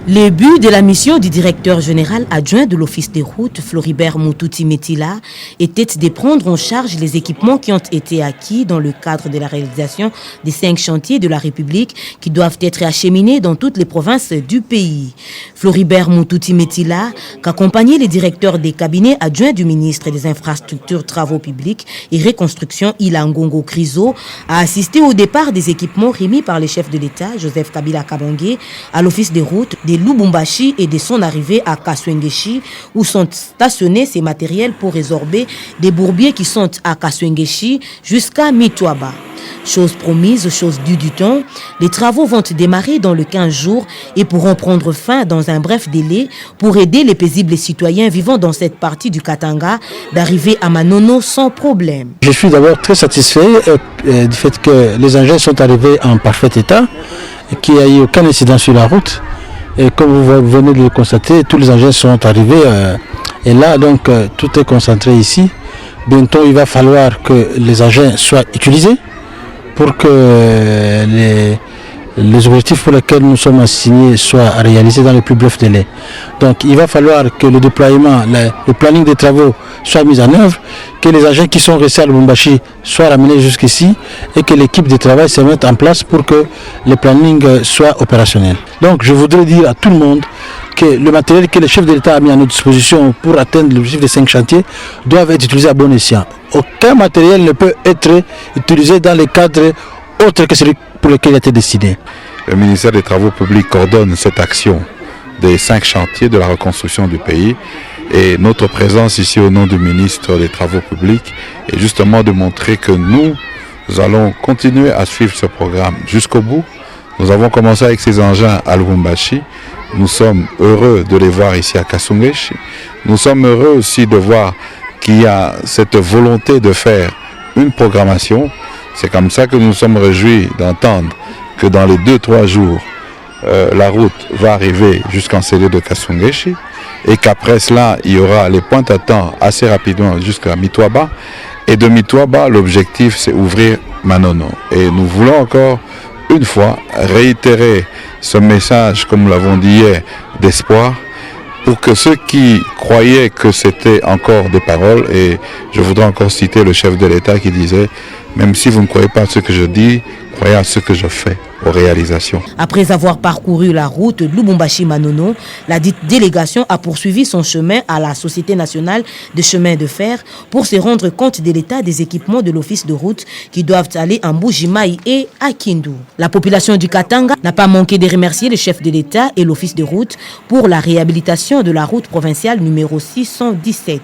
Le but de la mission du directeur général adjoint de l'Office des routes, Floribert Moutouti Metila, était de prendre en charge les équipements qui ont été acquis dans le cadre de la réalisation des 5 chantiers de la République qui doivent être acheminés dans toutes les provinces du pays. Floribert Moutouti Metila, qu'accompagnait les directeurs des cabinets adjoints du ministre des Infrastructures, Travaux publics et Reconstruction, Ilangongo Krizo, a assisté au départ des équipements remis par les chefs de l'État, Joseph Kabila Kabange, à l'Office des routes de Lubumbashi et de son arrivée à Kaswengeshi, où sont stationnés ces matériels pour résorber des bourbiers qui sont à Kaswengeshi jusqu'à Mitwaba. Chose promise, chose due du temps, les travaux vont démarrer dans le 15 jours et pourront prendre fin dans un bref délai pour aider les paisibles citoyens vivant dans cette partie du Katanga d'arriver à Manono sans problème. Je suis d'abord très satisfait du fait que les engins sont arrivés en parfait état et qu'il n'y a eu aucun incident sur la route. Et comme vous venez de le constater, tous les engins sont arrivés et là donc tout est concentré ici. Bientôt il va falloir que les engins soient utilisés pour que les objectifs pour lesquels nous sommes assignés soient réalisés dans les plus brefs délais. Donc il va falloir que le déploiement, le planning des travaux soit mis en œuvre, que les agents qui sont restés à Lubumbashi soient ramenés jusqu'ici et que l'équipe de travail se mette en place pour que le planning soit opérationnel. Donc je voudrais dire à tout le monde que le matériel que le chef de l'État a mis à notre disposition pour atteindre l'objectif des 5 chantiers doivent être utilisés à bon escient. Aucun matériel ne peut être utilisé dans les cadres autres que celui pour lequel il a été destiné. Le ministère des Travaux publics coordonne cette action des 5 chantiers de la reconstruction du pays. Et notre présence ici au nom du ministre des Travaux publics est justement de montrer que nous allons continuer à suivre ce programme jusqu'au bout. Nous avons commencé avec ces engins à Lubumbashi. Nous sommes heureux de les voir ici à Kaswengeshi. Nous sommes heureux aussi de voir qu'il y a cette volonté de faire une programmation. C'est comme ça que nous sommes réjouis d'entendre que dans les 2-3 jours, la route va arriver jusqu'en CD de Kaswengeshi et qu'après cela, il y aura les pointes à temps assez rapidement jusqu'à Mitwaba. Et de Mitwaba, l'objectif, c'est ouvrir Manono. Et nous voulons encore une fois réitérer ce message, comme nous l'avons dit hier, d'espoir, pour que ceux qui croyaient que c'était encore des paroles, et je voudrais encore citer le chef de l'État qui disait « Même si vous ne croyez pas à ce que je dis, croyez à ce que je fais ». Aux réalisations. Après avoir parcouru la route Lubumbashi-Manono, la dite délégation a poursuivi son chemin à la Société nationale de chemin de fer pour se rendre compte de l'état des équipements de l'office de route qui doivent aller en Mbuji-Mayi et à Kindu. La population du Katanga n'a pas manqué de remercier le chef de l'État et l'office de route pour la réhabilitation de la route provinciale numéro 617.